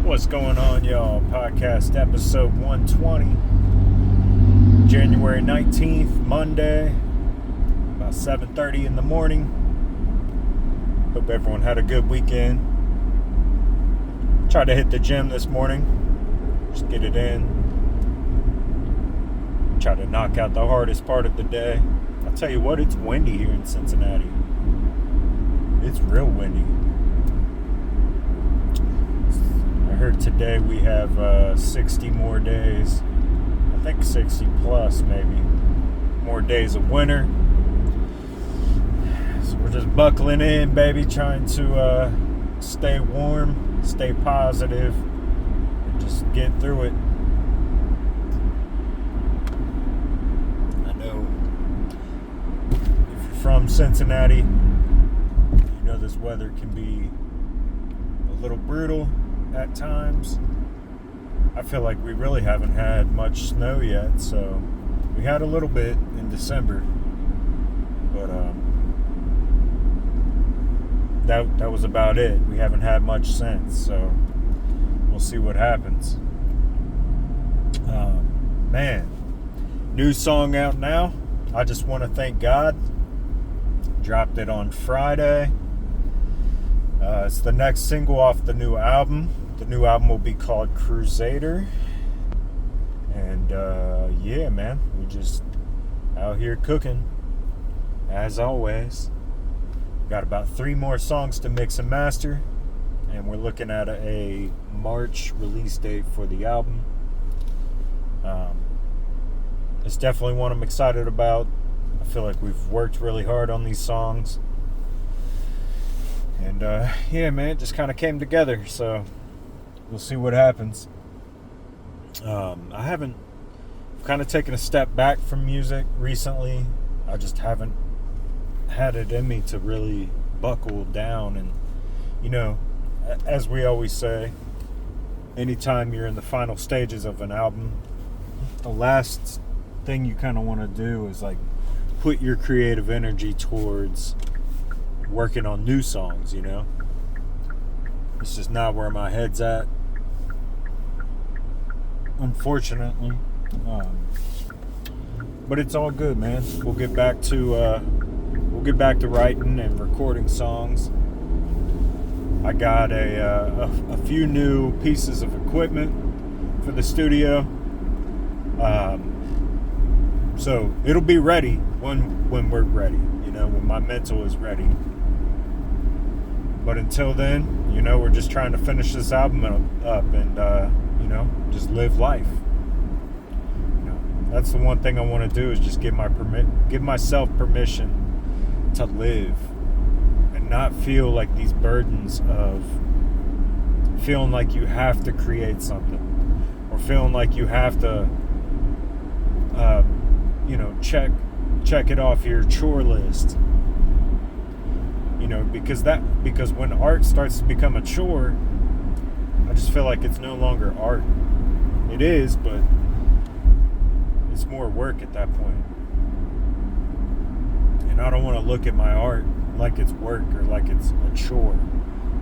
What's going on, y'all? Podcast episode 120, January 19th, Monday, about 7:30 in the morning. Hope everyone had a good weekend. Tried to hit the gym this morning, just get it in. Try to knock out the hardest part of the day. I'll tell you what, it's windy here in Cincinnati. It's real windy. I heard today we have 60 more days. I think 60 plus, maybe. More days of winter. So we're just buckling in, baby, trying to stay warm, stay positive, and just get through it. I know if you're from Cincinnati, you know this weather can be a little brutal at times. I feel like we really haven't had much snow yet, so we had a little bit in December, but that was about it. We haven't had much since, so we'll see what happens. Man, new song out now. I Just Want to Thank God. Dropped it on Friday. It's the next single off the new album. The new album will be called Cruize. And yeah, man, we just out here cooking, as always. Got about 3 more songs to mix and master, and we're looking at a March release date for the album. It's definitely one I'm excited about. I feel like we've worked really hard on these songs. And yeah, man, it just kind of came together, so we'll see what happens. I've kind of taken a step back from music recently. I just haven't had it in me to really buckle down. And, you know, as we always say, anytime you're in the final stages of an album, the last thing you kind of want to do is like put your creative energy towards working on new songs, you know? It's just not where my head's at, unfortunately. But it's all good, man. We'll get back to writing and recording songs. I got a few new pieces of equipment for the studio, so it'll be ready when we're ready, you know, when my mental is ready. But until then, you know, we're just trying to finish this album up and, you know, just live life. You know, that's the one thing I want to do is just give myself permission to live and not feel like these burdens of feeling like you have to create something or feeling like you have to, you know, check it off your chore list. You know, because when art starts to become a chore, I just feel like it's no longer art. It is, but it's more work at that point. And I don't want to look at my art like it's work or like it's a chore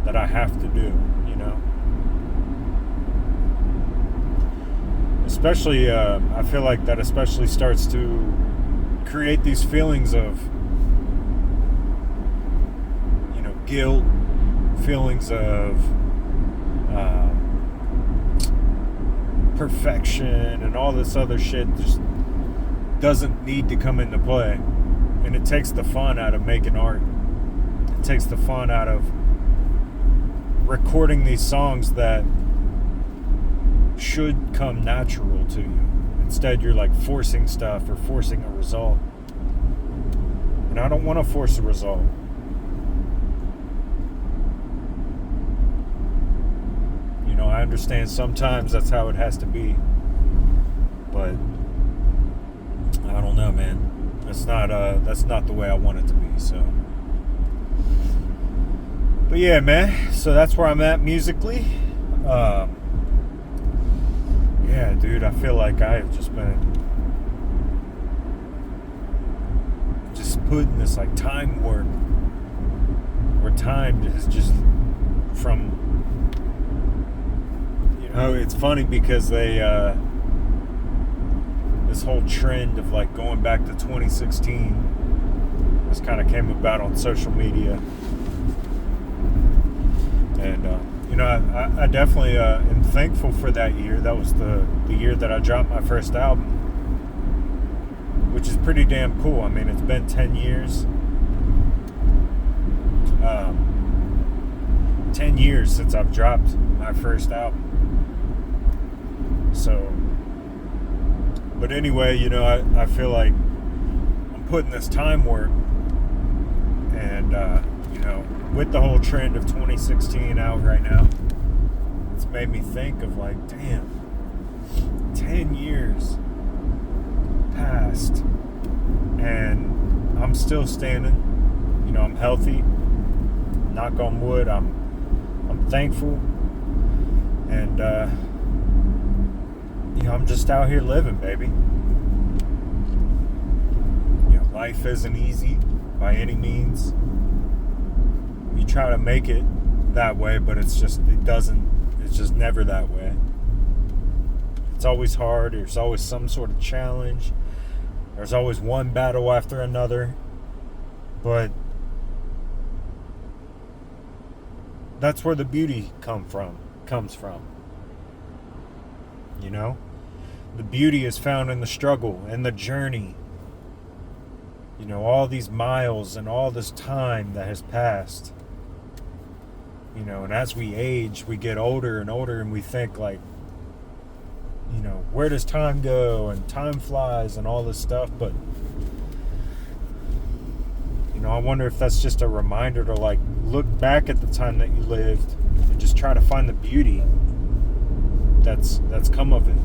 that I have to do, you know? Especially, I feel like that especially starts to create these feelings of guilt, feelings of perfection, and all this other shit just doesn't need to come into play. And it takes the fun out of making art. It takes the fun out of recording these songs that should come natural to you. Instead, you're like forcing stuff or forcing a result. And I don't want to force a result. I understand sometimes that's how it has to be, but I don't know, man. That's not the way I want it to be. So, but yeah, man. So that's where I'm at musically. Yeah, dude. I feel like I have just been put in this like time warp where time is just from Oh, it's funny because they this whole trend of like going back to 2016 just kind of came about on social media, and I definitely am thankful for that year. That was the year that I dropped my first album, which is pretty damn cool. I mean, it's been 10 years. 10 years since I've dropped my first album. So, but anyway, I feel like I'm putting this time work, and with the whole trend of 2016 out right now, it's made me think of like, damn, 10 years passed, and I'm still standing. I'm healthy. Knock on wood. I'm thankful, and I'm just out here living, baby. Life isn't easy by any means. You try to make it that way, but it's just never that way. It's always hard. There's always some sort of challenge. There's always one battle after another, but that's where the beauty comes from. The beauty is found in the struggle and the journey. All these miles and all this time that has passed. And as we age, we get older and older, and we think like, where does time go? And time flies and all this stuff. But, I wonder if that's just a reminder to like look back at the time that you lived and just try to find the beauty that's come of it.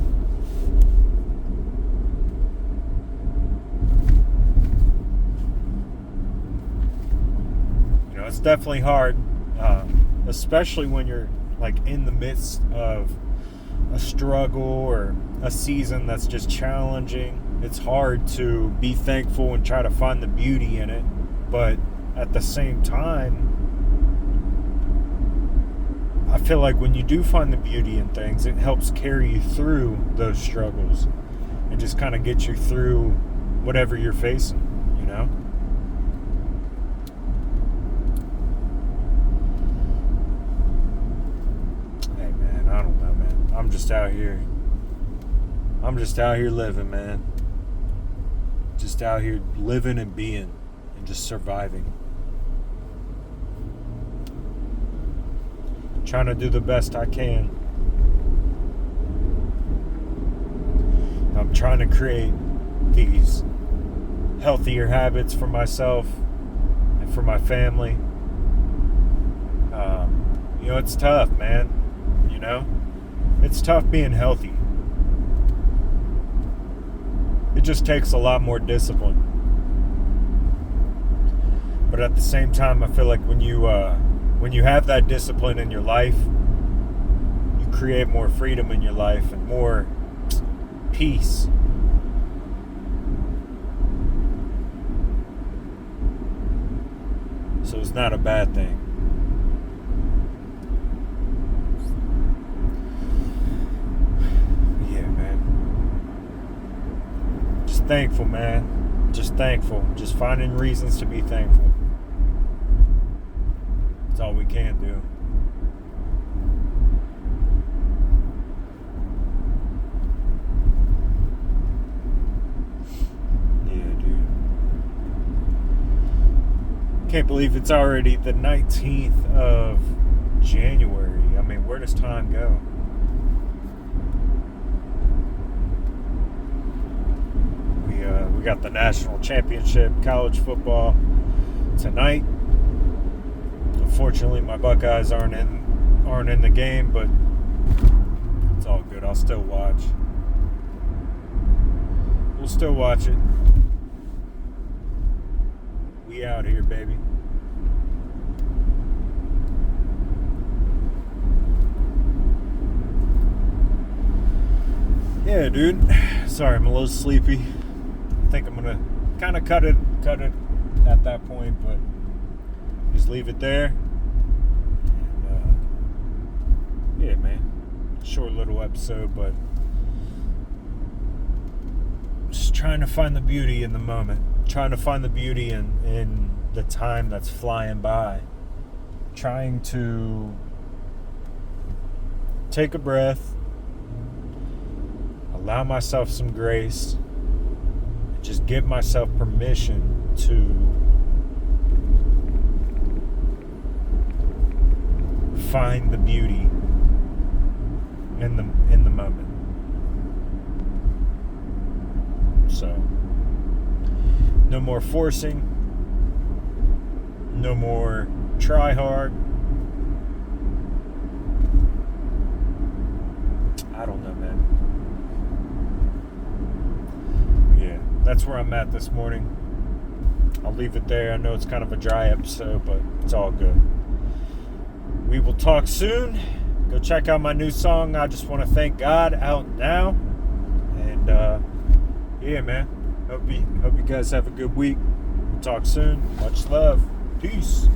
It's definitely hard, especially when you're like in the midst of a struggle or a season that's just challenging. It's hard to be thankful and try to find the beauty in it, but at the same time, I feel like when you do find the beauty in things, it helps carry you through those struggles and just kind of get you through whatever you're facing, Hey man, I don't know, man. I'm just out here living, man. Just out here living and being and just surviving. Trying to do the best I can. I'm trying to create these healthier habits for myself and for my family. It's tough, man. It's tough being healthy. It just takes a lot more discipline. But at the same time, I feel like when you have that discipline in your life, you create more freedom in your life and more peace. So it's not a bad thing. Yeah, man. Just thankful, man. Just thankful. Just finding reasons to be thankful. That's all we can do. Yeah, dude. Can't believe it's already the 19th of January. I mean, where does time go? We got the national championship college football tonight. Unfortunately, my Buckeyes aren't in the game, but it's all good. I'll still watch. We'll still watch it. We out here, baby. Yeah, dude. Sorry, I'm a little sleepy. I think I'm gonna kind of cut it at that point, but just leave it there. And, yeah, man. short little episode, but just trying to find the beauty in the moment, trying to find the beauty in the time that's flying by, trying to take a breath, allow myself some grace, just give myself permission to find the beauty in the moment. So, no more forcing, no more try hard. I don't know, man. Yeah, that's where I'm at this morning. I'll leave it there. I know it's kind of a dry episode, but it's all good. We will talk soon. Go check out my new song, I Just Want to Thank God, out now. And yeah, man. Hope you guys have a good week. We'll talk soon. Much love. Peace.